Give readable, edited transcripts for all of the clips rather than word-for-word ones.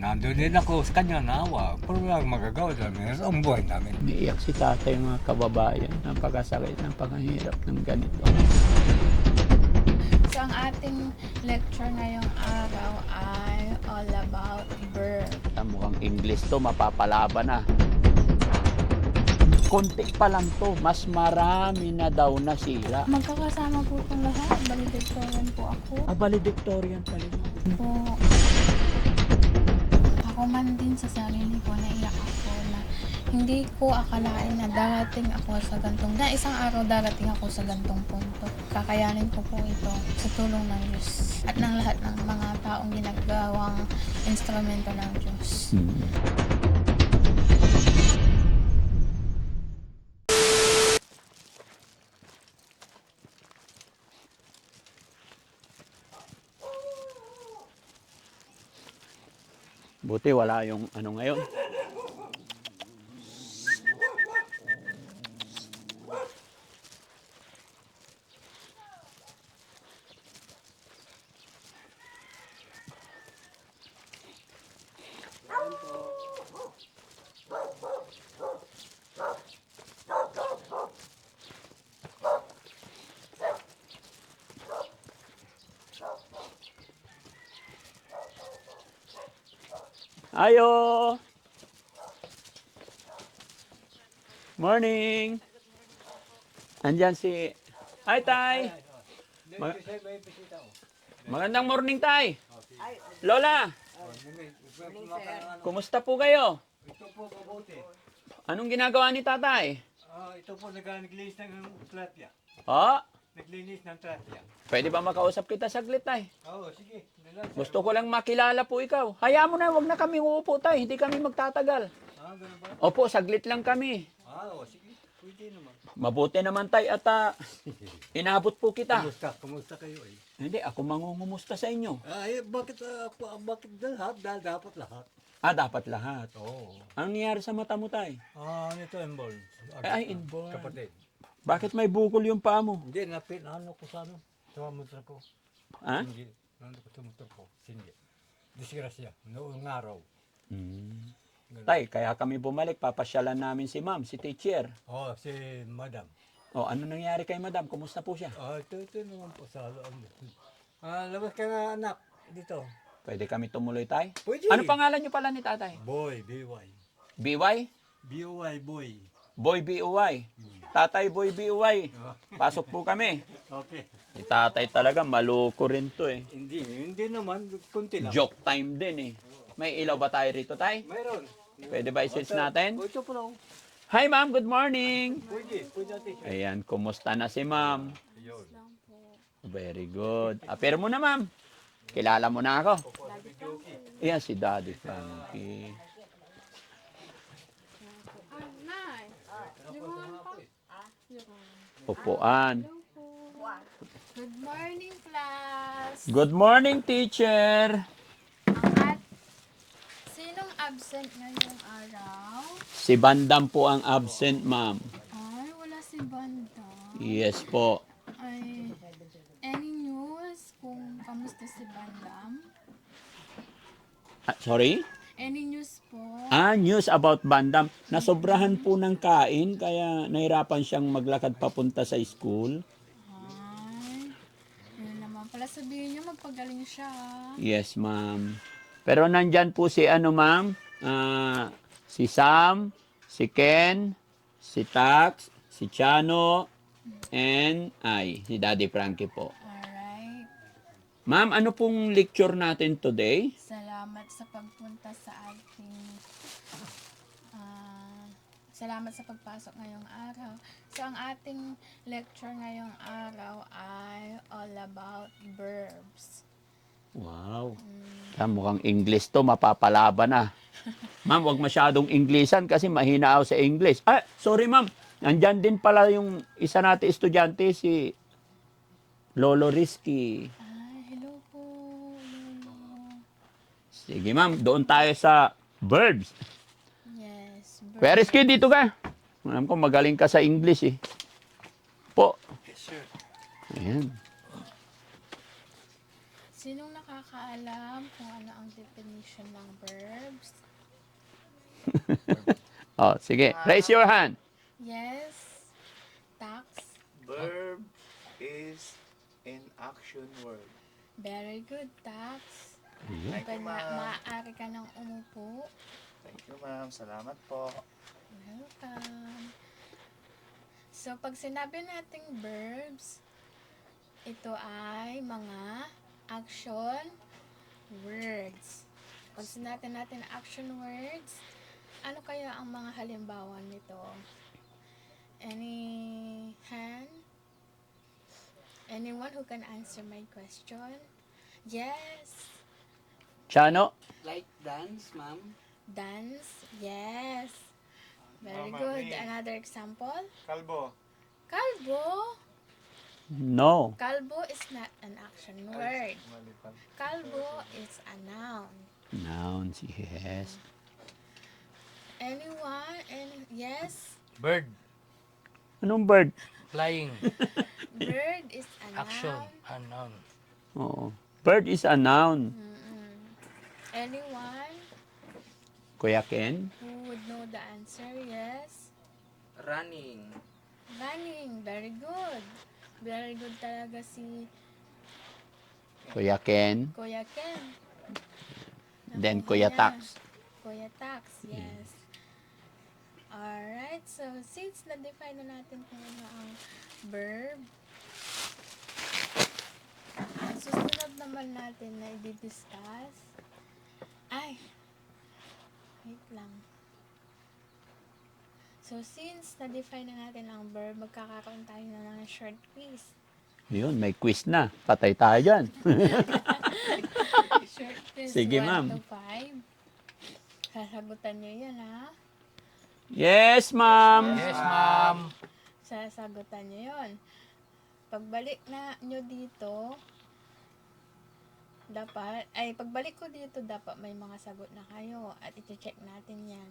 Nandun din ako sa kanya naawa. Pero lang magagawa namin sa buhay namin. Umiiyak si tatay, mga kababayan. Napakasakit ng panghihirap ng ganito. So, ang ating lecture ngayong araw ay all about birth. Mukhang English to, mapapalaban na. Konti pa lang to, mas marami na daw nasira. Magkakasama po itong lahat. Valedictorian po ako. Valedictorian pala mo. Po. Ako man din sa sarili ko, naiyak ako na hindi ko akalain na darating ako sa gantong, na isang araw darating ako sa gantong punto. Kakayanin ko po ito sa tulong ng Diyos at ng lahat ng mga taong ginagawang instrumento ng Diyos. Buti wala yung ano ngayon. Ayo! Morning! Andyan si... Hi, Tay! Magandang morning, Tay! Lola! Kumusta po kayo? Ito po mabuti. Anong ginagawa ni Tatay? Ito po naglinis ng tratya. Oh, Naglinis ng tratya. pwede ba makausap kita saglit, Tay? Oo, sige. Gusto ko lang makilala po ikaw. Hayaan mo na, wag na kami uupo, Tay. Hindi kami magtatagal. Ganun ba? Opo, saglit lang kami. Oo, sige. Pwede naman. Mabuti naman, Tay, at inabot po kita. Kumusta kayo eh? Hindi, ako mangungumusta sa inyo. Bakit lahat? Dahil dapat lahat. Dapat lahat. Oo. Anong nangyari sa mata mo, Tay? Ito inborn. Ay, inborn. Kapatid. Bakit may bukol yung paa mo? Hindi, ano ko sa ano? Sa motor ko. Ha? Hindi. Nandun ko sa motor ko. Hindi. Disgrasya. Noong araw. Ganun. Tay, kaya kami bumalik, papasyalan namin si ma'am, si teacher. Si madam. Ano nangyari kay madam? Kumusta po siya? Ito naman po sa loob. Labas ka na anak. Dito. Pwede kami tumuloy, Tay? Pwede. Ano pangalan niyo pala ni tatay? Boy, B-Y. BY? B-O-Y, boy. Boy BUY. Tatay Boy BUY. Pasok po kami. Okay. Si tatay talaga, maloko rin to eh. Hindi naman. Kunti lang. Joke time din eh. May ilaw ba tayo rito, Tay? Mayroon. Pwede ba i-switch natin? Ito po lang. Hi, ma'am. Good morning. Pwede natin. Ayan, kumusta na si ma'am? Yun. Very good. Pero mo na, ma'am. Kilala mo na ako. Ayan, si Daddy Frankie. Upuan. Good morning, class! Good morning, teacher. Sinong absent ngayong araw? Si Bandam po ang absent, ma'am. Ay, wala si Banda. Yes po. Ay, any news kung kamusta si Bandam? Sorry? Any news po? News about Bandam. Nasobrahan po ng kain, kaya nahirapan siyang maglakad papunta sa school. Ay, yun naman pala sabihin niyo magpagaling siya. Yes, ma'am. Pero nandyan po si ma'am, si Sam, si Ken, si Tax, si Chano, and si Daddy Frankie po. Alright. Ma'am, ano pong lecture natin today? Salamat sa pagpunta sa ating salamat sa pagpasok ngayong araw. So, ang ating lecture ngayong araw ay all about verbs. Wow. Mukhang English to, mapapalaban na. Ma'am, wag masyadong Englishan kasi mahina ako sa English. Sorry ma'am. Nandyan din pala yung isa nating estudyante, si Lolo Risky. Hello po, Lolo. Sige ma'am, doon tayo sa verbs. Yes, Kuya Risky, dito ka. Alam ko magaling ka sa English eh. Po. Yes, sir. Ayan. Sinong nakaka nakakaalam kung ano ang definition ng verbs? Oh, sige. Raise your hand. Yes. Tax. Verb is in action word. Very good, Tax. Thank you, ma'am. Maaari ka nang umupo. Thank you, ma'am. Salamat po. Welcome. So, pag sinabi nating verbs, ito ay mga action words. Pag sinabi natin action words, ano kaya ang mga halimbawa nito? Any hand? Anyone who can answer my question? Yes. Chano? Like dance, ma'am. Dance? Yes. Very Mama, good. me. Another example? Kalbo. Kalbo. No. Kalbo is not an action word. Mali pa. Kalbo is a noun. Nouns, yes. Anyone? Yes? Bird. Anong bird? Flying. Bird is a Action. noun. Unknown. Oo. Bird is a noun. Mm-mm. Anyone Kuya Ken? who would know the answer? Yes? Running. Running. Very good. Very good talaga si Kuya Ken? Kuya Ken. Then Nakuha Kuya niya. Tax. Kuya Tax, yes. Alright, so since na-define na natin kung ano ang verb, ang susunod naman natin na i-discuss, wait lang. So since na-define na natin ang verb, magkakaroon tayo na ng short quiz. Yun, may quiz na. Patay tayo dyan. Short quiz Sige, 1 ma'am. to 5. Sasagutan nyo yan, ha? Yes, ma'am. Yes, ma'am. Sasagutan nyo yun. Pagbalik na nyo dito, pagbalik ko dito, dapat may mga sagot na kayo at i-check natin yan.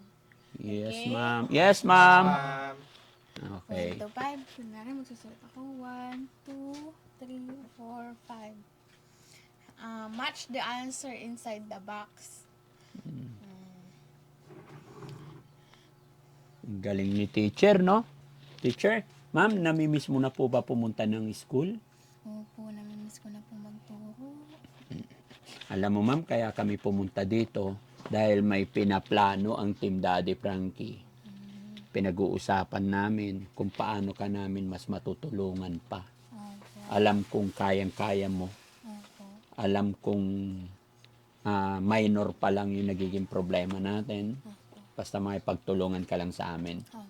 Yes, Okay. ma'am. Yes, ma'am. Ma'am. 1 Okay. to 5. Kunwari, magsusulat ako. 1, 2, 3, 4, 5. Match the answer inside the box. Ang galing ni teacher, no? Teacher, ma'am, namimiss mo na po ba pumunta ng school? Opo, namimiss ko na po magturo. Alam mo, ma'am, kaya kami pumunta dito dahil may pinaplano ang Team Daddy Frankie. Pinag-uusapan namin kung paano ka namin mas matutulungan pa. Opo, Alam kong kayang-kaya mo. opo. Alam kong minor pa lang yung nagiging problema natin. Basta makipagtulungan ka lang sa amin. Opo.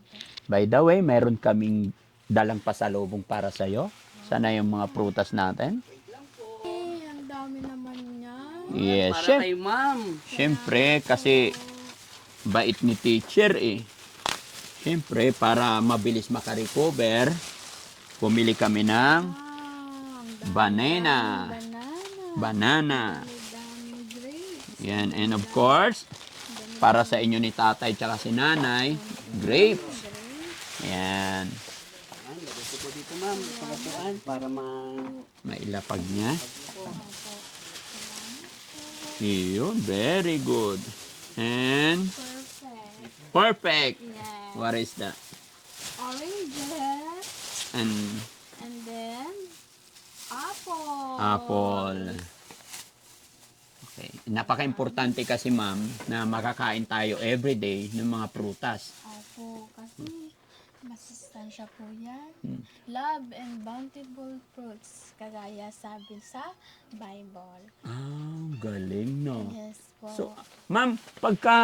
By the way, meron kaming dalang pasalubong para sa'yo. Sana yung mga prutas natin. Ang dami naman niya. Yes, Para kay ma'am. Siyempre, kasi bait ni teacher eh. Siyempre, para mabilis makarecover, pumili kami ng Ang dami. banana. Banana. Banana. Ang daming grapes. Yan. And of course, para sa inyo ni tatay tsaka si nanay, grapes. Yan. Ayan, lagay ko po dito, ma'am. Pagkatuan para Mailapag niya. Yun. Very good. And Perfect. perfect. Yes. What is that? Oranges. And And then, apple. apple. Okay. Napaka-importante kasi, ma'am, na makakain tayo everyday ng mga prutas. Opo, kasi masustansya po yan. Hmm. Love and bountiful fruits, kagaya sabi sa Bible. Galing, no? Yes po. So, ma'am, pagka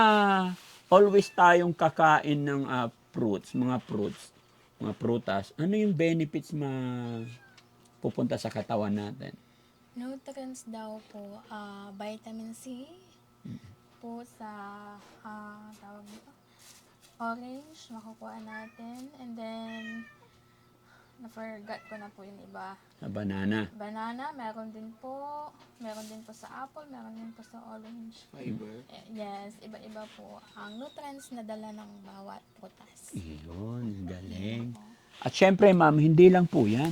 always tayong kakain ng fruits, mga prutas, ano yung benefits pupunta sa katawan natin? Nutrients daw po, vitamin C po sa tawag dito, orange, makukuha natin. And then, na-forgot ko na po yung iba. Sa banana. Banana, meron din po sa apple, meron din po sa orange. fiber. Yes, iba-iba po ang nutrients na dala ng bawat prutas. Iyon, galing. At syempre, ma'am, hindi lang po yan.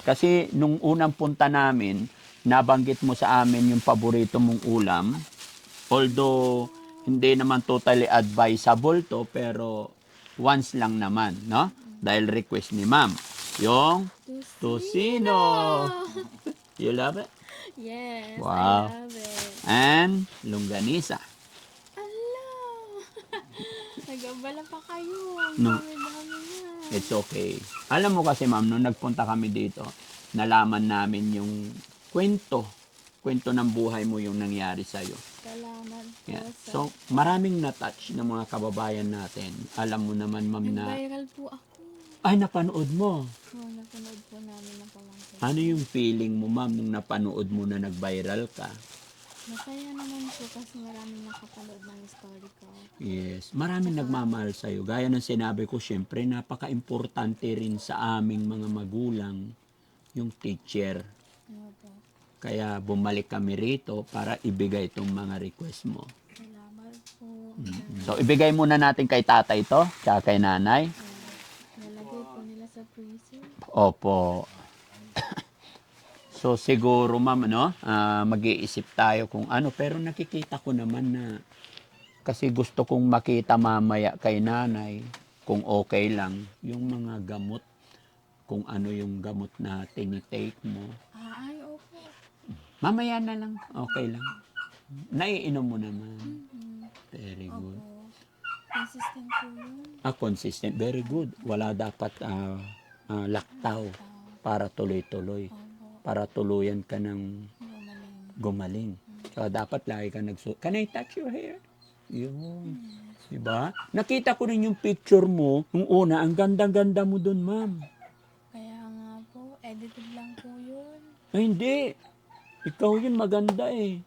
Kasi nung unang punta namin, nabanggit mo sa amin yung paborito mong ulam. Although, hindi naman totally advisable to, pero once lang naman, no? Dahil request ni ma'am. Yung tocino. You love it? Yes, Wow. I love it. And longganisa. Ala! Nagabala pa kayo. No. Dami-dami na. It's okay. Alam mo kasi ma'am, nung nagpunta kami dito, nalaman namin yung kwento ng buhay mo yung nangyari sa'yo. Salamat po Yeah. sa... So, maraming na-touch ng mga kababayan natin. Alam mo naman ma'am na, Nag-viral po ako. ay napanood mo. Napanood po namin ng pamangkin. Ano yung feeling mo ma'am nung napanood mo na nag-viral ka? Masaya naman po kasi maraming nakapanood ng story ko. Yes, maraming nagmamahal sa'yo. Gaya ng sinabi ko, syempre, napaka-importante rin sa aming mga magulang yung teacher. Ano po? Kaya bumalik kami rito para ibigay itong mga request mo. Salamat po. So, ibigay muna natin kay tatay to, tsaka kay nanay. Nalagay po nila sa freezer. Opo. So, siguro, ma'am, mag-iisip tayo kung ano. Pero nakikita ko naman na kasi gusto kong makita mamaya kay nanay kung okay lang yung mga gamot, kung ano yung gamot na tinitake mo. Ay, opo. Mamaya na lang, okay lang. Naiinom mo naman. Very good. Opo. Consistent po yun. Consistent. Very good. Wala dapat laktaw para tuloy-tuloy. Opo. Para tuluyan ka ng Gumaling. gumaling. So, dapat lagi ka Can I touch your hair? Yun. Diba? Nakita ko rin yung picture mo. Yung una, ang ganda-ganda mo dun, ma'am. Kaya nga po, edited lang po yun. Ay, hindi. Ikaw yun, maganda eh.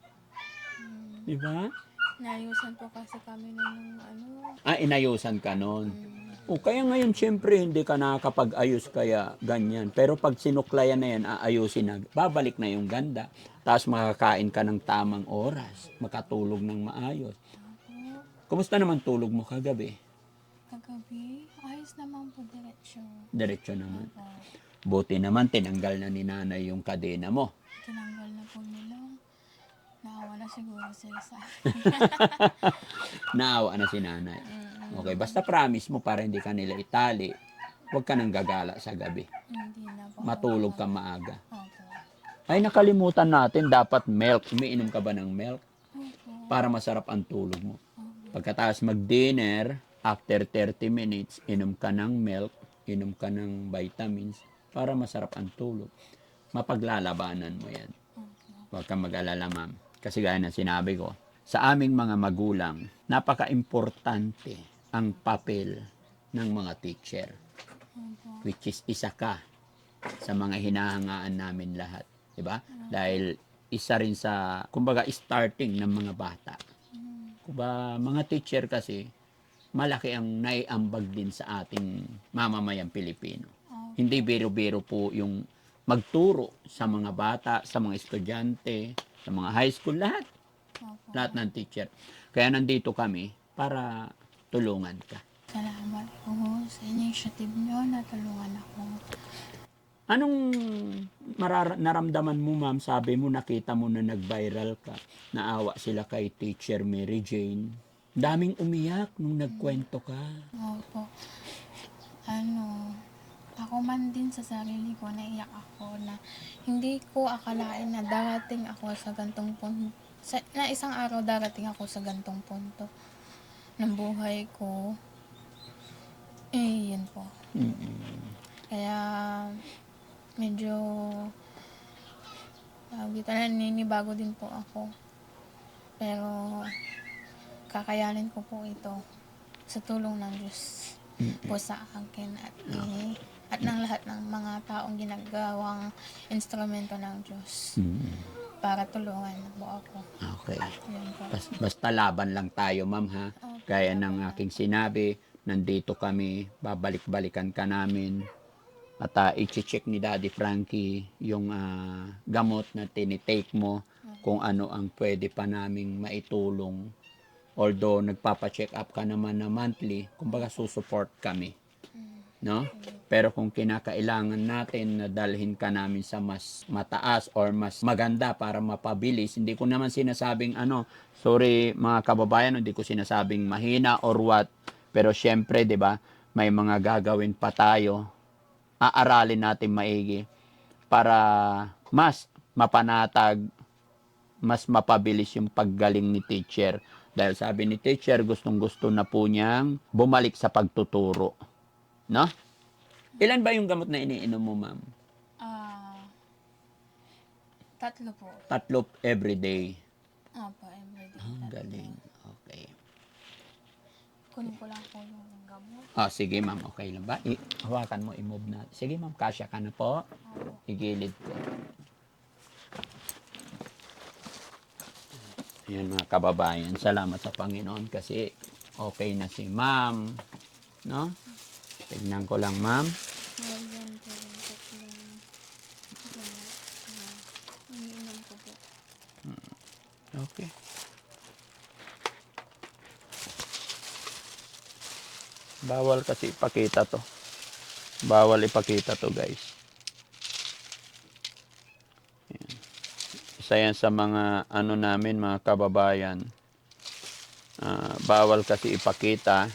Diba? Naayusan po kasi kami ng Inayusan ka nun. O kaya ngayon, syempre, hindi ka nakakapag-ayos kaya ganyan. Pero pag sinuklayan na yan, aayusin na, babalik na yung ganda. Tapos makakain ka ng tamang oras. Makatulog ng maayos. Kumusta naman tulog mo kagabi? kagabi. Ayos naman po, diretsyo. Diretso naman. Opo. Buti naman, tinanggal na ni nanay yung kadena mo. Tinanggal na po nila. Naawa na siguro sila sa akin. Naawa na si nanay. Okay, basta promise mo para hindi ka nila itali. Huwag ka nang gagala sa gabi. Hindi na po. Matulog ka maaga. Opo. Ay, nakalimutan natin, dapat milk. Umiinom ka ba ng milk? Opo. Para masarap ang tulog mo. Pagkatapos mag-dinner, after 30 minutes, inom ka ng milk, inom ka ng vitamins, para masarap ang tulog. Mapaglalabanan mo yan. Huwag kang mag-alala, ma'am. Kasi gaya na sinabi ko, sa aming mga magulang, napaka-importante ang papel ng mga teacher. Which is isa ka sa mga hinahangaan namin lahat. Diba? Dahil isa rin sa, kumbaga, starting ng mga bata. Kumbaga, mga teacher kasi, malaki ang naiambag din sa ating mamamayang Pilipino. Hindi biro-biro po yung magturo sa mga bata, sa mga estudyante, sa mga high school, lahat. Lahat ng teacher. Kaya nandito kami para tulungan ka. Salamat po sa initiative nyo na tulungan ako. Anong naramdaman mo, ma'am? Sabi mo, nakita mo na nag-viral ka. Naawa sila kay Teacher Mary Jane. Daming umiyak nung nagkwento ka. Opo. Ako man din sa sarili ko, naiyak ako na hindi ko akalain na darating ako sa gantong punto. Na isang araw darating ako sa gantong punto ng buhay ko. Yun po. Kaya medyo naninibago din po ako. Pero kakayanin ko po ito sa tulong ng Diyos po sa akin at ng lahat ng mga taong ginagawang instrumento ng Diyos para tulungan po ako. Okay. Yun po. Basta laban lang tayo, ma'am, ha? Gaya ng aking sinabi, nandito kami, babalik-balikan ka namin. At i-check ni Daddy Frankie yung gamot na tinitake mo, kung ano ang pwede pa naming maitulong. Although nagpapa-check up ka naman na monthly, kumbaga susupport kami. no? Pero kung kinakailangan natin na dalhin ka namin sa mas mataas or mas maganda para mapabilis, hindi ko naman sinasabing sorry mga kababayan, hindi ko sinasabing mahina or what. Pero syempre, 'di ba, may mga gagawin pa tayo. Aaralin natin maigi para mas mapanatag, mas mapabilis yung paggaling ni teacher. Dahil sabi ni teacher, gustong-gusto na po niyang bumalik sa pagtuturo. No? Ilan ba yung gamot na iniinom mo, ma'am? 3 po. 3 everyday. Opo, everyday. Ang 3. galing. Okay. Kunin ko lang po yung gamot. Sige, ma'am. Okay lang ba? Hawakan mo, i-move na. Sige, ma'am. Kasya ka na po. Opo. Igilid ko. Ayan mga kababayan, salamat sa Panginoon kasi okay na si ma'am. No? Tignan ko lang, ma'am. Ayan po yung 3 gamot. Iniinom ko po. Okay. Bawal kasi ipakita to. Bawal ipakita to, guys. Ayan. Isa yan sa mga namin, mga kababayan. Bawal kasi ipakita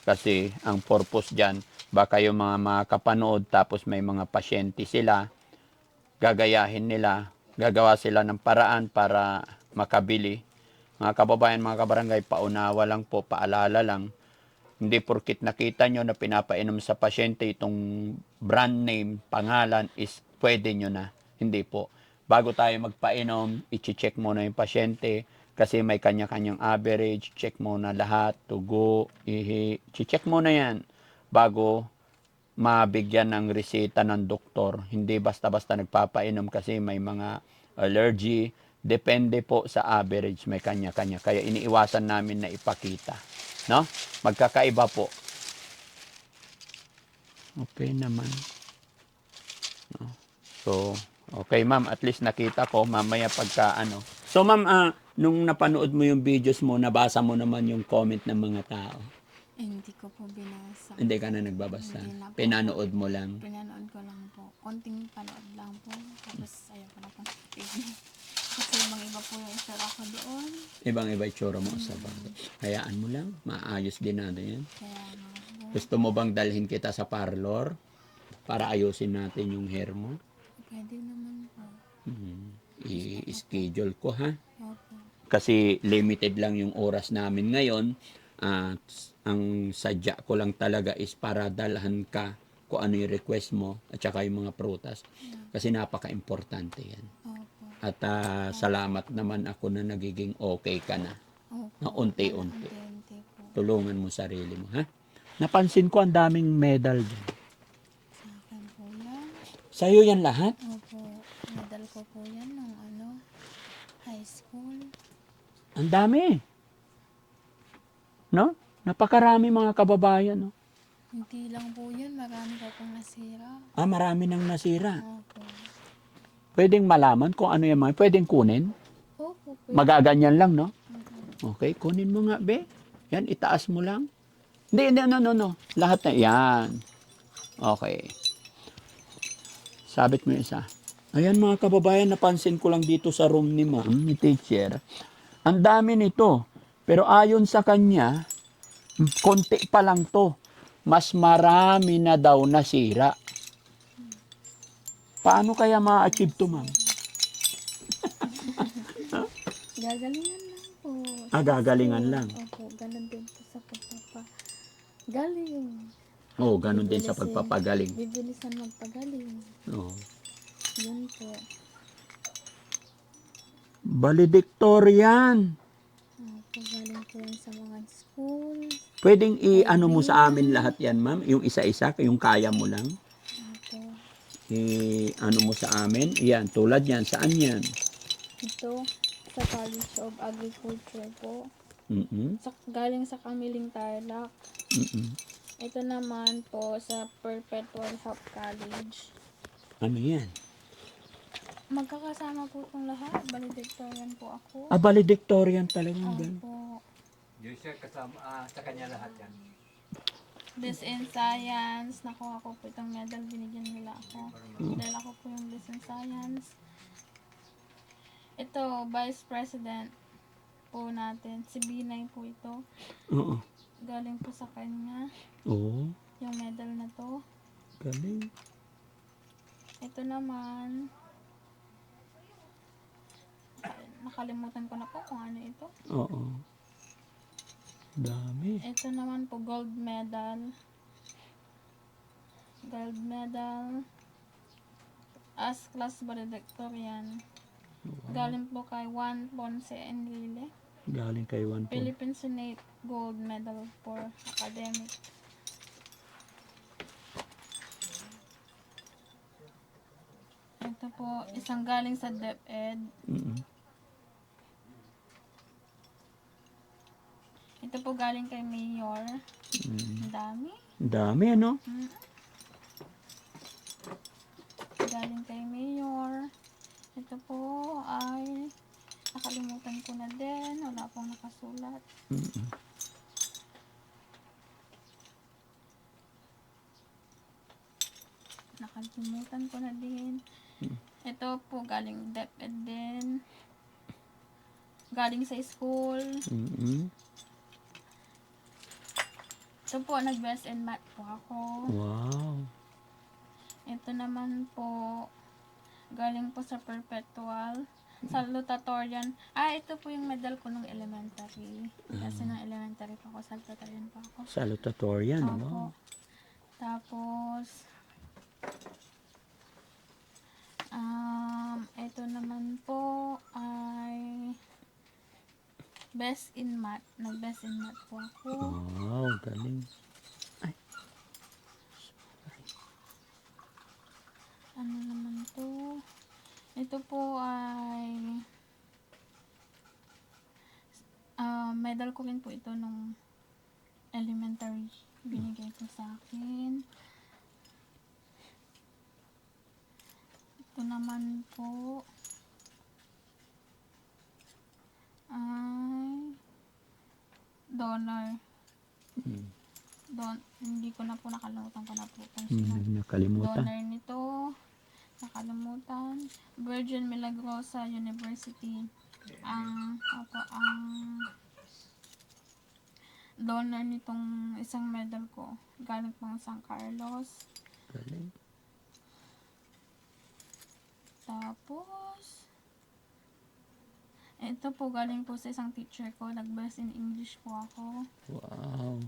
kasi ang purpose dyan, baka yung mga makapanood tapos may mga pasyente sila, gagayahin nila, gagawa sila ng paraan para makabili. Mga kababayan, mga kabarangay, paunawa lang po, paalala lang. Hindi porkit nakita nyo na pinapainom sa pasyente itong brand name, pangalan is pwede nyo na. Hindi po. Bago tayo magpainom, i-check muna yung pasyente kasi may kanya-kanyang average. Check muna lahat, tugo, ihi. I-check muna yan bago mabigyan ng reseta ng doktor. Hindi basta-basta nagpapainom kasi may mga allergy. Depende po sa average, may kanya-kanya. Kaya iniiwasan namin na ipakita. No? Magkakaiba po. Okay naman. No? So, okay ma'am, at least nakita ko mamaya pagka So ma'am, nung napanood mo yung videos mo, nabasa mo naman yung comment ng mga tao. Hindi ko po binasa. Hindi ka na nagbabasa. Hindi na po. Pinanood mo lang. Pinanood ko lang po. Konting panood lang po. Tapos ayaw ko na po. Kasi ibang iba po yung isara ko doon. Ibang-iba itsura mo sa bagay. Hayaan mo lang. Maayos din natin yan. Kaya nga po. Gusto mo bang dalhin kita sa parlor para ayusin natin yung hair mo? Pwede naman po. I-schedule ko ha. Opo. Kasi limited lang yung oras namin ngayon. Ang sadya ko lang talaga is para dalhan ka kung ano yung request mo at saka yung mga prutas. Kasi napaka-importante yan. Opo. At salamat naman ako na nagiging okay ka na. Opo. Na unti-unti. Unti-unti po. Tulungan mo sarili mo, ha? Napansin ko ang daming medal dyan. Sa akin po yan. Sa'yo yan lahat? Opo. Medal ko po yan ng high school. Ang dami. No? Napakarami mga kababayan, no? Hindi lang po yun. Marami ko pong nasira. Marami nang nasira. Opo. Pwedeng malaman kung ano yung mga, pwedeng kunin. Opo. Magaganyan lang, no? Opo. Okay, kunin mo nga, be. Yan, itaas mo lang. Hindi, no. Lahat na, yan. Okay. Sabit mo yung isa. Ayan mga kababayan, napansin ko lang dito sa room ni ma'am, ni teacher. Ang dami nito. Pero ayon sa kanya, konti pa lang to. Mas marami na daw nasira. Paano kaya ma-achieve to, ma'am? Gagalingan lang po. Gagalingan lang. Opo, ganun din po sa pagpapagaling. Oo, ganun din sa pagpapagaling. Bibilisan magpagaling. Oo. Yun po. Valedictorian. Opo, galing po yan sa mga school. Pwedeng i-ano mo sa amin lahat yan, ma'am? Yung isa-isa, yung kaya mo lang. Opo. I-ano mo sa amin? Yan, tulad yan. Saan yan? Ito, sa College of Agriculture po. Mm-mm. Galing sa Kamiling Tarlac. Mm-mm. Ito naman po sa Perpetual Hope College. Ano yan? Magkakasama po itong lahat. Valedictorian po ako. Valedictorian talagang ganun. Opo. Yun siya kasama, sa kanya lahat yan. Best in Science. Nakuha ko po itong medal. Binigyan nila ako. Dahil ako po yung Best in Science. Ito, Vice President po natin. Si Binay po ito. Oo. Galing po sa kanya. Oo. Yung medal na to. Galing. Ito naman. Nakalimutan ko na po kung ano ito. Oo. Dami. Ito naman po, gold medal. Gold medal. As class valedictorian. Galing po kay Juan Ponce Enrile. Galing kay Juan po. Philippine Senate Gold Medal for Academic. Ito po, isang galing sa DepEd. Mm-mm. Ito po galing kay Mayor. Ang dami. Dami, ano? Galing kay Mayor. Ito po ay nakalimutan ko na din. Wala pong nakasulat. Mm-mm. Nakalimutan ko na din. Ito po galing DepEd din. Galing sa school. Mm-mm. Ito po, nag-best in math po ako. Wow. Ito naman po, galing po sa perpetual. Salutatorian. Ito po yung medal ko nung elementary. Kasi nung elementary pa ako, salutatorian pa ako. Salutatorian. Opo. Wow. Tapos, ito naman po ay best in math. Nag-best in math po ako. Wow, galing. Ano naman to? Ito po ay medal ko rin po ito nung elementary. Binigay po sa akin. Ito naman po ay donor. Hindi ko na po nakalimutan ko na po kung sino. Nakalimutan. Donor nito, nakalimutan. Virgin Milagrosa University. Ang donor nitong isang medal ko. Galing pang San Carlos. Galing. Tapos, ito po galing po sa isang teacher ko. Nag-best in English po ako. Wow.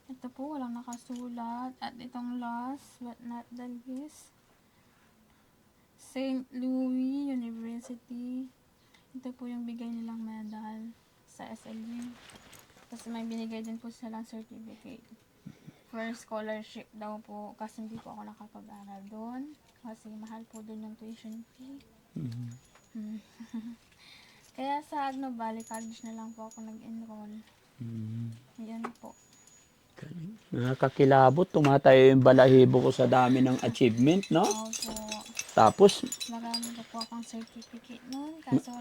Ito po, walang nakasulat. At itong last but not the least, St. Louis University. Ito po yung bigay nilang medal sa SLU. Kasi may binigay din po silang certificate. For scholarship daw po. Kasi hindi po ako nakapag-aral doon. Kasi mahal po doon yung tuition fee. Kaya sa Agno Valley College na lang po ako nag-enroll. Yan po. Galing. Nakakakilabot. Tumatayo yung balahibo ko sa dami ng achievement, no? Opo. Tapos, Marami na po akong certificate noon. Kaso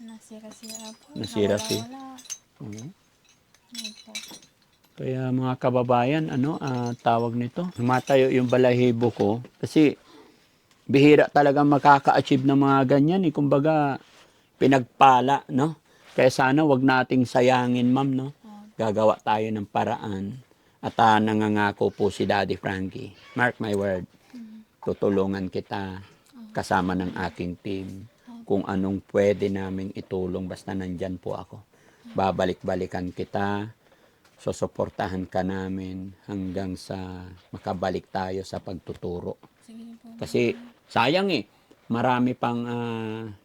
nasira-sira po. Nasira-sira. Nawala-wala. Yan po. kaya mga kababayan, tawag nito, tumatayo yung balahibo ko. Kasi, bihira talaga makaka-achieve ng mga ganyan. Kumbaga, pinagpala, no? Kaya sana wag nating sayangin, ma'am, no? Gagawa tayo ng paraan. At nangangako po si Daddy Frankie. Mark my word. Tutulungan kita kasama ng aking team. Kung anong pwede naming itulong, basta nandyan po ako. Babalik-balikan kita. Susuportahan ka namin hanggang sa makabalik tayo sa pagtuturo. Sige po. Kasi sayang marami pang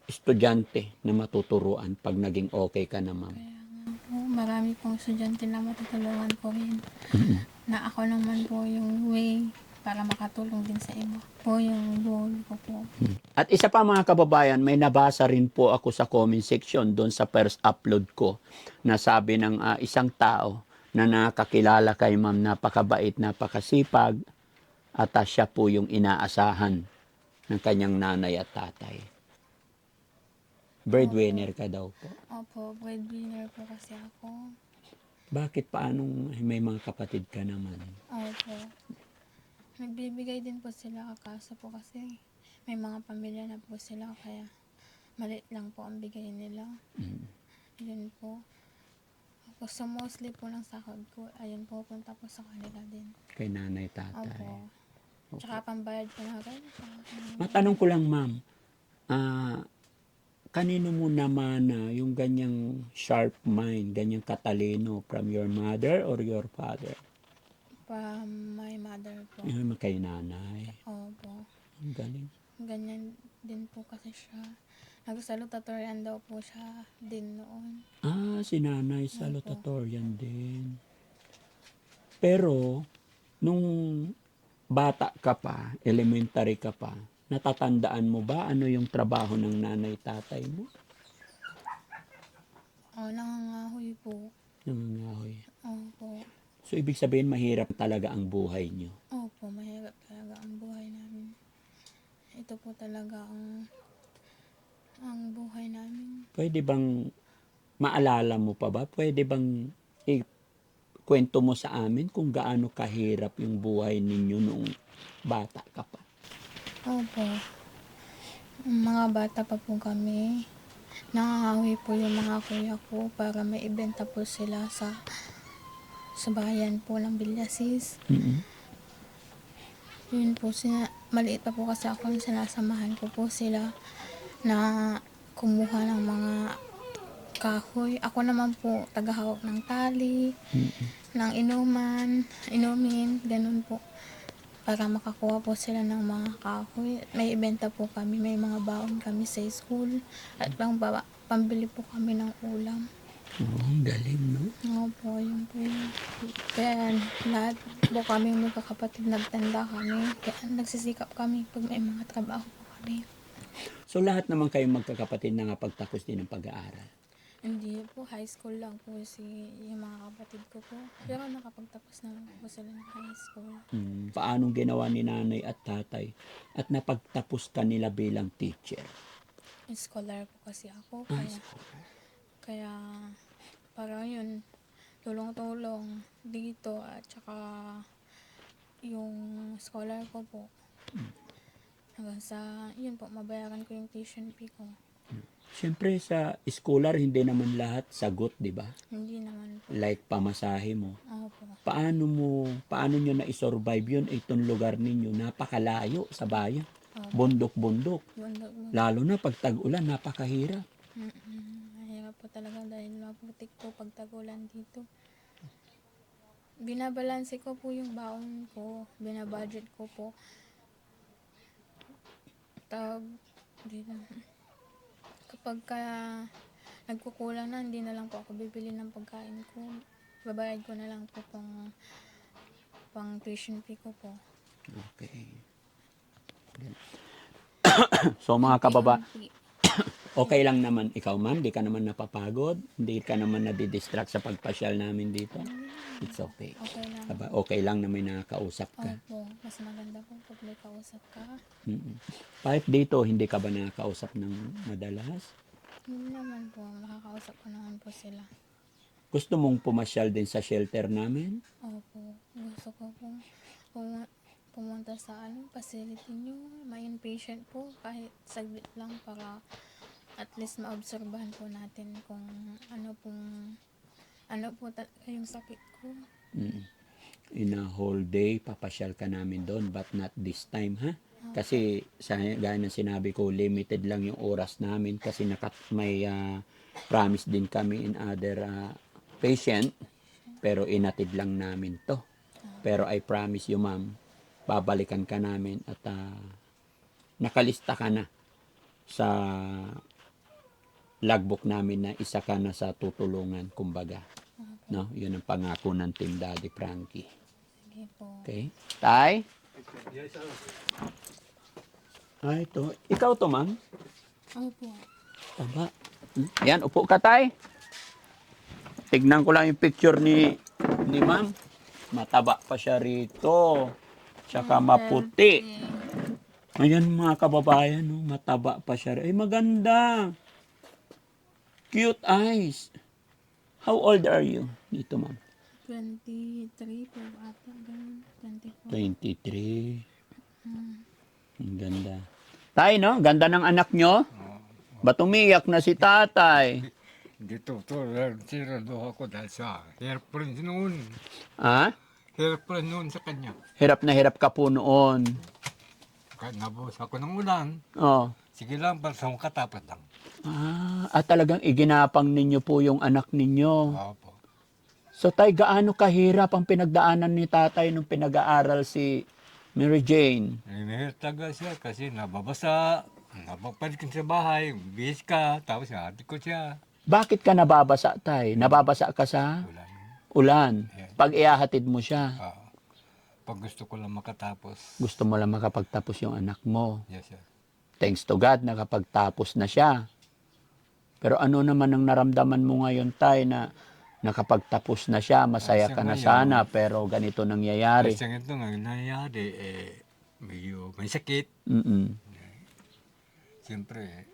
estudyante na matuturuan pag naging okay ka na, ma'am. Kaya nga po, marami pong estudyante na matutulungan ko rin. Na ako naman po yung way para makatulong din sa iba. Po yung goal ko po. At isa pa mga kababayan, may nabasa rin po ako sa comment section doon sa first upload ko na sabi ng isang tao na nakakilala kay ma'am, napakabait, napakasipag, at siya po yung inaasahan ng kanyang nanay at tatay. Breadwinner ka daw po. Opo, breadwinner po kasi ako. Bakit paanong may mga kapatid ka naman? Opo. Nagbibigay din po sila kaso po kasi may mga pamilya na po sila kaya maliit lang po ang bigay nila. Mm. Yun po. Tapos so mostly po ng sahod ko, ayun po punta po sa kanila din. Kay nanay, tatay. Opo. Tsaka pambayad po na rin. Matanong ko lang, ma'am. Kanino mo naman na yung ganyang sharp mind, ganyang katalino, from your mother or your father? Pa my mother po. Yung kay nanay. Opo. Ang galing. Ganyan din po kasi siya. Nagsalutatorian daw po siya din noon. Si nanay salutatorian din. Pero, nung bata ka pa, elementary ka pa, natatandaan mo ba ano yung trabaho ng nanay tatay mo? Nangangahoy po. Nangangahoy. Opo. So, ibig sabihin, mahirap talaga ang buhay niyo. Opo, mahirap talaga ang buhay namin. Ito po talaga ang buhay namin. Pwede bang maalala mo pa ba? Pwede bang kwento mo sa amin kung gaano kahirap yung buhay ninyo nung bata ka pa? Opo. Mga bata pa po kami. Nangangahoy po yung mga kuya ko para may ibenta po sila sa bayan po ng Villasis. Mm-mm. Yun po, maliit pa po kasi ako, sinasamahan ko po sila na kumuha ng mga kahoy. Ako naman po, tagahawak ng tali, ng inumin, ganun po. Para makakuha po sila ng mga kahoy. May ibenta po kami, may mga baon kami sa school. At pambili po kami ng ulam. Ang galing, no? Opo, yun po yun. Kaya lahat po kami magkakapatid nagtanda kami. Kaya nagsisikap kami pag may mga trabaho po kami. So, lahat naman kayong magkakapatid na pagtapos din ng pag-aaral. Hindi po, high school lang po yung mga kapatid ko po. Pero nakapagtapos na lang po sila ng high school. Paanong ginawa ni nanay at tatay at napagtapos ka nila bilang teacher? Scholar po kasi ako. Ah, Kaya parang yun, tulong-tulong dito at saka yung scholar ko po. Hanggang sa, yun po, mabayaran ko yung tuition fee ko. Siyempre sa schooler, hindi naman lahat sagot, di ba? Hindi naman po. Like pamasahe mo. Opo. Paano nyo na-survive yun? Itong lugar ninyo, napakalayo sa bayan. Opo. Bundok-bundok. Bundok mo. Lalo na pag tag-ulan, napakahirap. Mahirap po talaga dahil maputik po pag tagulan dito. Binabalanse ko po yung baon ko. Binabudget ko po. Kapag nagkukulang na, hindi na lang po ako bibili ng pagkain ko. Babayad ko na lang po pang tuition fee ko po. Okay. So mga kababa, okay lang naman ikaw, ma'am? Di ka naman napapagod? Hindi ka naman nadidistract sa pagpasyal namin dito? It's okay. Okay lang. Okay lang na may nakakausap ka. Opo, mas maganda po pag may kausap ka. Kahit dito, hindi ka ba nakakausap ng madalas? Hindi naman po, nakakausap ko naman po sila. Gusto mong pumasyal din sa shelter namin? Opo, gusto ko po pumunta sa facility nyo. May inpatient po, kahit saglit lang para at least maobserbahan po natin kung ano po talaga yung sakit ko. In a whole day, papasyal ka namin doon, but not this time, ha? Kasi, gaya ng sinabi ko, limited lang yung oras namin kasi may promise din kami in other patient, pero inatid lang namin to. Pero I promise you, ma'am, babalikan ka namin at nakalista ka na sa logbook namin na isa ka na sa tutulungan, kumbaga. No? Yun ang pangako ng Team Daddy Frankie. Sige po. Okay? Tay? Yes, sir. Ito. Ikaw to, ma'am? Opo. Taba. Yan, upo ka, tay. Tignan ko lang yung picture ni ma'am. Mataba pa siya rito. Tsaka maputi. Ayan mga kababayan, no? Mataba pa siya. Ay, maganda. Cute eyes. How old are you dito, ma'am? 23 po ata, ganun. 24. 23. Ang ganda. Tay, no? Ganda ng anak nyo. Ba't umiyak na si tatay? Dito, sirado ako dahil sa hirap pa rin noon. Ha? Hirap pa rin noon sa kanya. Hirap na hirap ka po noon. Kahit nabuhos ako ng ulan, Oh. sige lang, para sa katapos lang. At talagang iginapang ninyo po yung anak ninyo. Opo. So tay, gaano kahirap ang pinagdaanan ni tatay nung pinag-aaral si Mary Jane? Mahirap talaga siya kasi nababasa, napapalikin sa bahay, bihis ka, tapos hati ko siya. Bakit ka nababasa, tay? Nababasa ka sa Ulan. ulan. Yeah. Pag iahatid mo siya, Pag gusto ko lang makatapos. gusto mo lang makapagtapos yung anak mo. Yes, sir. Thanks to God, nakapagtapos na siya. Pero ano naman ang naramdaman mo ngayon, tay, na nakapagtapos na siya, masaya Sa ka na ngayon, sana, pero ganito nangyayari. Kasi ito nga nangyayari, medyo may sakit. Mm-mm. Siyempre,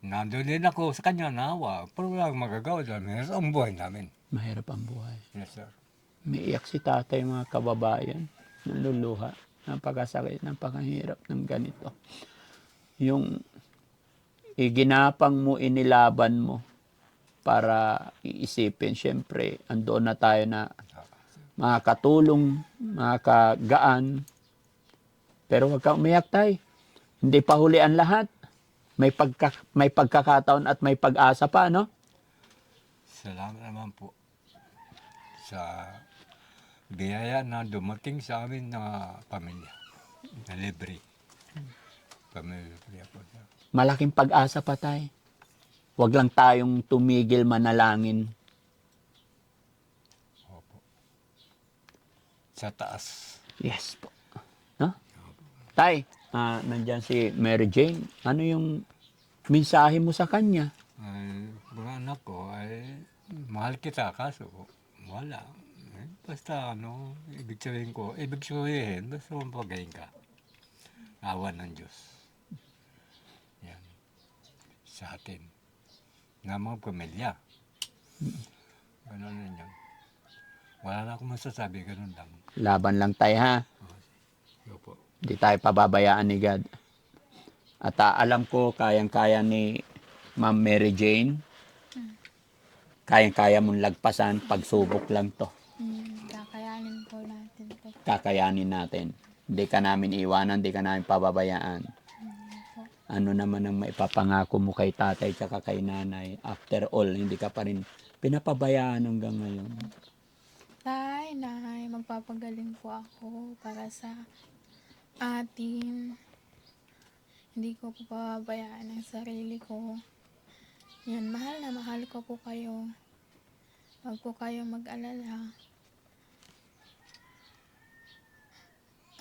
nandun din ako sa kanya, nawa. Pero wala akong magagawa dahil mahirap ang buhay namin. Mahirap ang buhay. Yes, sir. Umiiyak si tatay, mga kababayan. Naluluha. Napakasakit, napakahirap ng ganito. Yung iginapang mo, inilaban mo para iisipin, syempre, andoon na tayo na makakatulong, makakagaan. Pero wag kang umiyak, tay. Hindi pa huli ang lahat. May pagkakataon at may pag-asa pa, no? Salamat naman po sa biyaya na dumating sa amin na pamilya. Na libre. Pamilya libre ako. Malaking pag-asa pa, tay. Huwag lang tayong tumigil manalangin. Opo. Sa taas. Yes po. No? Tay, nandyan si Mary Jane. Ano yung mensahe mo sa kanya? Ay, mga anak ko ay mahal kita kaso wala. Basta ibig sabihin, basta mapagaling ka. Awa ng Diyos. Yan. Sa atin. Na mga pamilya. Ganun na yan. Wala na akong masasabi, ganun lang. Laban lang tayo, ha? Opo. Hindi tayo pababayaan ni God. At alam ko, kayang-kaya ni Ma'am Mary Jane. Kayang-kaya mong lagpasan. Pagsubok lang to. Kakayanin po natin to. Kakayanin natin. Hindi ka namin iwanan, hindi ka namin pababayaan. Ano naman ang maipapangako mo kay tatay at kay nanay? After all, hindi ka pa rin pinapabayaan hanggang ngayon. Tay, nay, magpapagaling po ako para sa atin. Hindi ko po pababayaan ang sarili ko. Yan, mahal na mahal ko po kayo. Huwag po kayo mag-alala.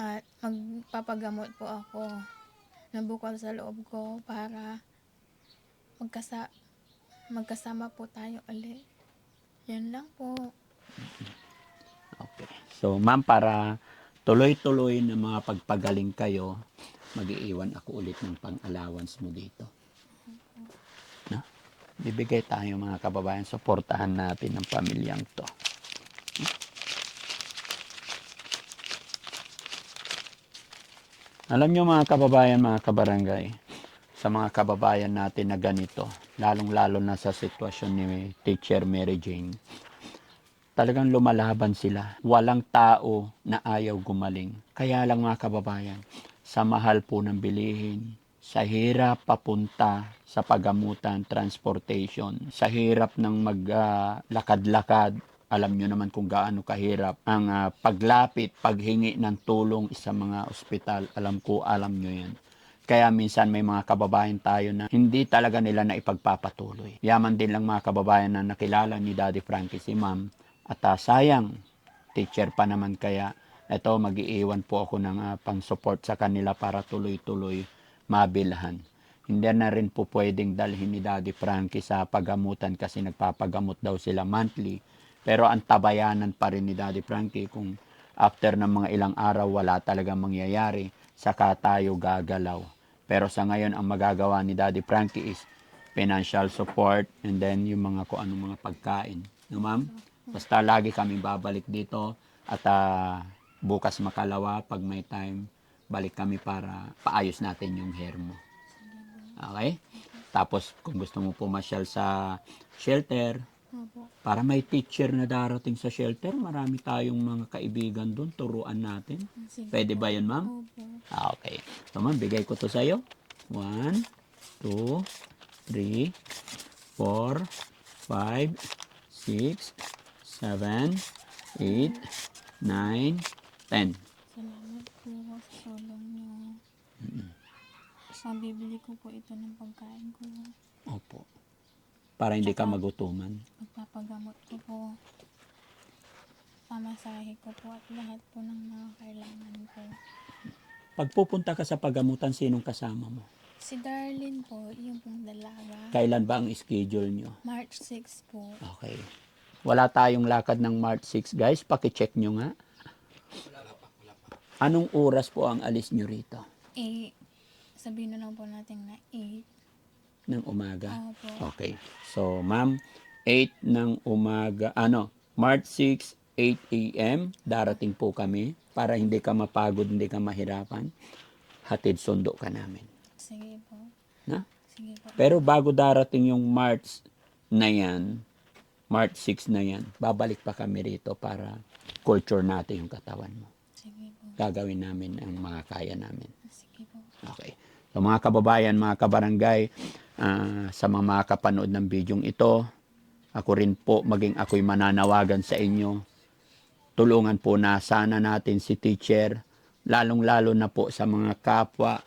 At magpapagamot po ako na bukal sa loob ko para magkasama po tayo ulit. Yan lang po. Okay. So, ma'am, para tuloy-tuloy na mga pagpagaling kayo, mag-iiwan ako ulit ng pang-allowance mo dito. No? Bibigay tayo mga kababayan, suportahan natin ang pamilyang to. Alam nyo mga kababayan, mga kabarangay, sa mga kababayan natin na ganito, lalong-lalo na sa sitwasyon ni Teacher Mary Jane, talagang lumalaban sila. Walang tao na ayaw gumaling. Kaya lang mga kababayan, sa mahal po ng bilihin, sa hirap papunta sa pagamutan, transportation, sa hirap ng maglakad-lakad, alam nyo naman kung gaano kahirap ang paglapit, paghingi ng tulong sa mga ospital. Alam nyo yan. Kaya minsan may mga kababayan tayo na hindi talaga nila na ipagpapatuloy. Yaman din lang mga kababayan na nakilala ni Daddy Frankie si Ma'am. At sayang, teacher pa naman kaya ito mag-iiwan po ako ng pang-support sa kanila para tuloy-tuloy mabilhan. Hindi na rin po pwedeng dalhin ni Daddy Frankie sa pagamutan kasi nagpapagamot daw sila monthly. Pero ang tabayanan pa rin ni Daddy Frankie kung after ng mga ilang araw wala talagang mangyayari, saka tayo gagalaw. Pero sa ngayon ang magagawa ni Daddy Frankie is financial support, and then yung mga kung anong mga pagkain. No, ma'am? Basta lagi kami babalik dito at bukas makalawa pag may time, balik kami para paayos natin yung hair mo. Okay? Tapos kung gusto mo pumasyal sa shelter, Opo. para may teacher na darating sa shelter, marami tayong mga kaibigan doon, turuan natin. Sige Pwede po. ba yun, ma'am? Opo. Okay. So, ma'am, bigay ko to sa'yo. 1, 2, 3, 4, 5, 6, 7, 8, 9, 10. Salamat po sa tulong niyo. Mabibili ko po ito ng pagkain ko. Opo. Para hindi ka magutuman. Magpapagamot ko po. Pamasahe ko po at lahat po ng mga kailangan ko. Pag pupunta ka sa pagamutan, sinong kasama mo? Si Darlene po, yung pong dalaga. Kailan ba ang schedule nyo? March 6 po. Okay. Wala tayong lakad ng March 6, guys. Paki-check nyo nga. Anong oras po ang alis nyo rito? Sabihin na lang po natin na 8. Ng umaga? Opo. Okay. So, ma'am, 8 ng umaga, March 6, 8 a.m., darating po kami para hindi ka mapagod, hindi ka mahirapan. Hatid sundo ka namin. Sige po. Na? Sige po. Pero bago darating yung March na yan, March 6 na yan, babalik pa kami rito para culture natin yung katawan mo. Sige po. Gagawin namin ang mga kaya namin. Sige po. Okay. So mga kababayan, mga kabarangay, sa mga makapanood ng bidyong ito, ako rin po, maging ako'y mananawagan sa inyo. Tulungan po na sana natin si teacher, lalong-lalo na po sa mga kapwa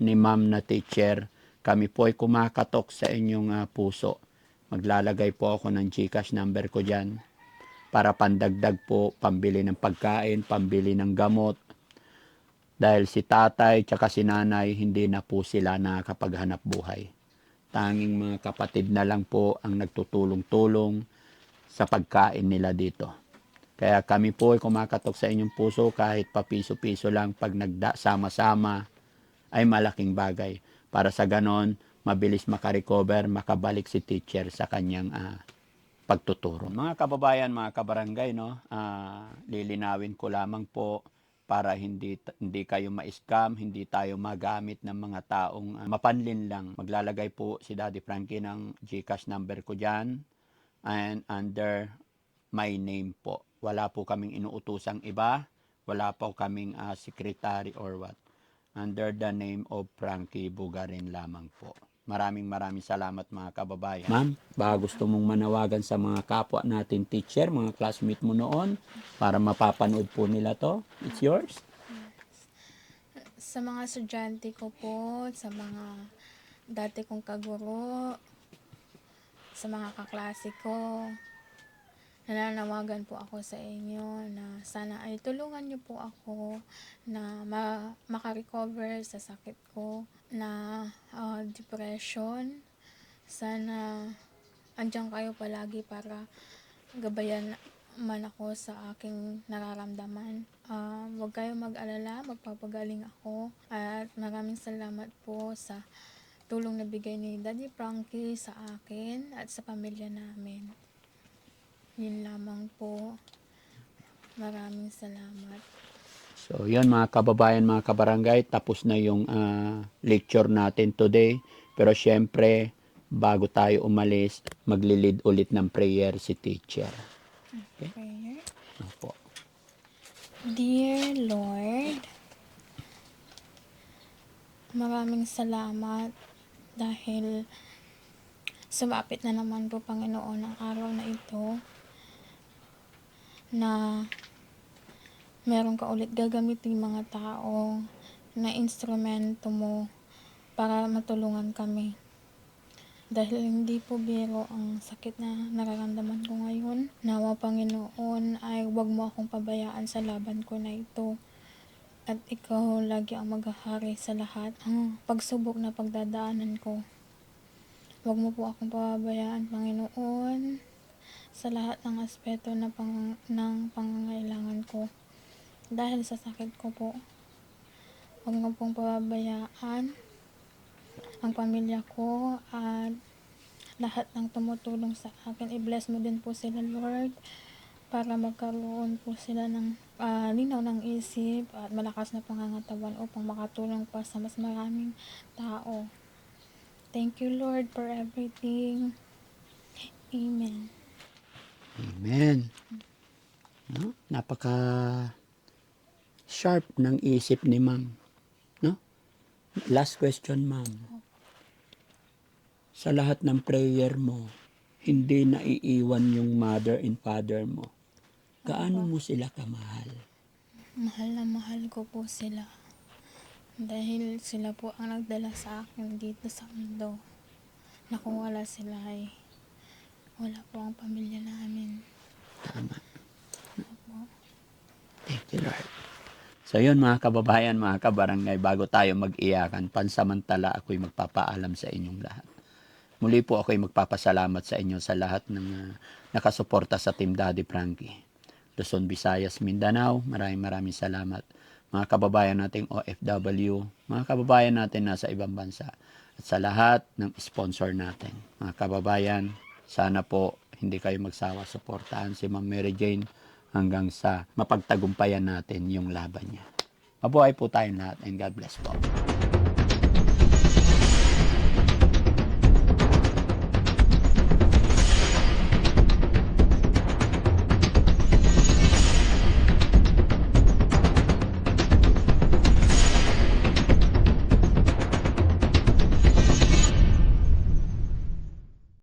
ni ma'am na teacher. Kami po ay kumakatok sa inyong puso. Maglalagay po ako ng GCash number ko dyan para pandagdag po, pambili ng pagkain, pambili ng gamot. Dahil si tatay tsaka si nanay, hindi na po sila nakakapaghanap buhay. Tanging mga kapatid na lang po ang nagtutulong-tulong sa pagkain nila dito. Kaya kami po ay kumakatok sa inyong puso kahit papiso-piso lang pag sama-sama ay malaking bagay. Para sa ganon, mabilis makarecover, makabalik si teacher sa kanyang pagtuturo. Mga kababayan, mga kabarangay, lilinawin ko lamang po para hindi kayo ma-scam, hindi tayo magamit ng mga taong mapanlin lang. Maglalagay po si Daddy Frankie ng GCash number ko dyan and under my name po. Wala po kaming inuutusang iba, wala po kaming secretary or what. Under the name of Frankie Bugarin lamang po. Maraming salamat mga kababayan. Ma'am, baka gusto mong manawagan sa mga kapwa natin teacher, mga classmate mo noon, para mapapanood po nila to? It's yours? Sa mga estudyante ko po, sa mga dati kong kaguro, sa mga kaklase ko, nananawagan po ako sa inyo na sana ay tulungan niyo po ako na makarecover sa sakit ko na depression. Sana andyan kayo palagi para gabayan man ako sa aking nararamdaman. Huwag kayo mag-alala, magpapagaling ako at maraming salamat po sa tulong na bigay ni Daddy Frankie sa akin at sa pamilya namin. Yun lamang po. Maraming salamat. So, yun mga kababayan, mga kabarangay, tapos na yung lecture natin today. Pero syempre, bago tayo umalis, maglilid ulit ng prayer si teacher. Okay? Prayer. Opo. Dear Lord, maraming salamat dahil sumapit na naman po, Panginoon, ang araw na ito na meron ka ulit gagamitin mga tao na instrumento mo para matulungan kami. Dahil hindi po biro ang sakit na nararamdaman ko ngayon. Nawa, Panginoon, ay huwag mo akong pabayaan sa laban ko na ito. At ikaw lagi ang maghahari sa lahat. Ang pagsubok na pagdadaanan ko. Huwag mo po akong pabayaan, Panginoon, sa lahat ng aspeto ng pangangailangan ko. Dahil sa sakit ko po, huwag mo pong pabayaan ang pamilya ko at lahat ng tumutulong sa akin. I-bless mo din po sila, Lord, para magkaroon po sila ng linaw ng isip at malakas na pangangatawan upang makatulong pa sa mas maraming tao. Thank you, Lord, for everything. Amen. Amen. No? Napaka sharp ng isip ni ma'am. No? Last question, ma'am. Sa lahat ng prayer mo, hindi naiiwan yung mother and father mo. Gaano mo sila kamahal? Mahal na mahal ko po sila. Dahil sila po ang nagdala sa akin dito sa mundo. Na kung wala sila ay wala po ang pamilya namin. Tama. Opo. Thank you, Lord. So yun mga kababayan, mga kabarangay, bago tayo mag-iyakan, pansamantala ako'y magpapaalam sa inyong lahat. Muli po ako'y magpapasalamat sa inyo sa lahat ng nakasuporta sa Team Daddy Frankie. Luzon, Visayas, Mindanao, maraming salamat. Mga kababayan nating OFW, mga kababayan natin nasa ibang bansa, at sa lahat ng sponsor natin. Mga kababayan, sana po hindi kayo magsawa suportahan si Ma'am Mary Jane hanggang sa mapagtagumpayan natin yung laban niya. Mabuhay po tayong lahat and God bless po.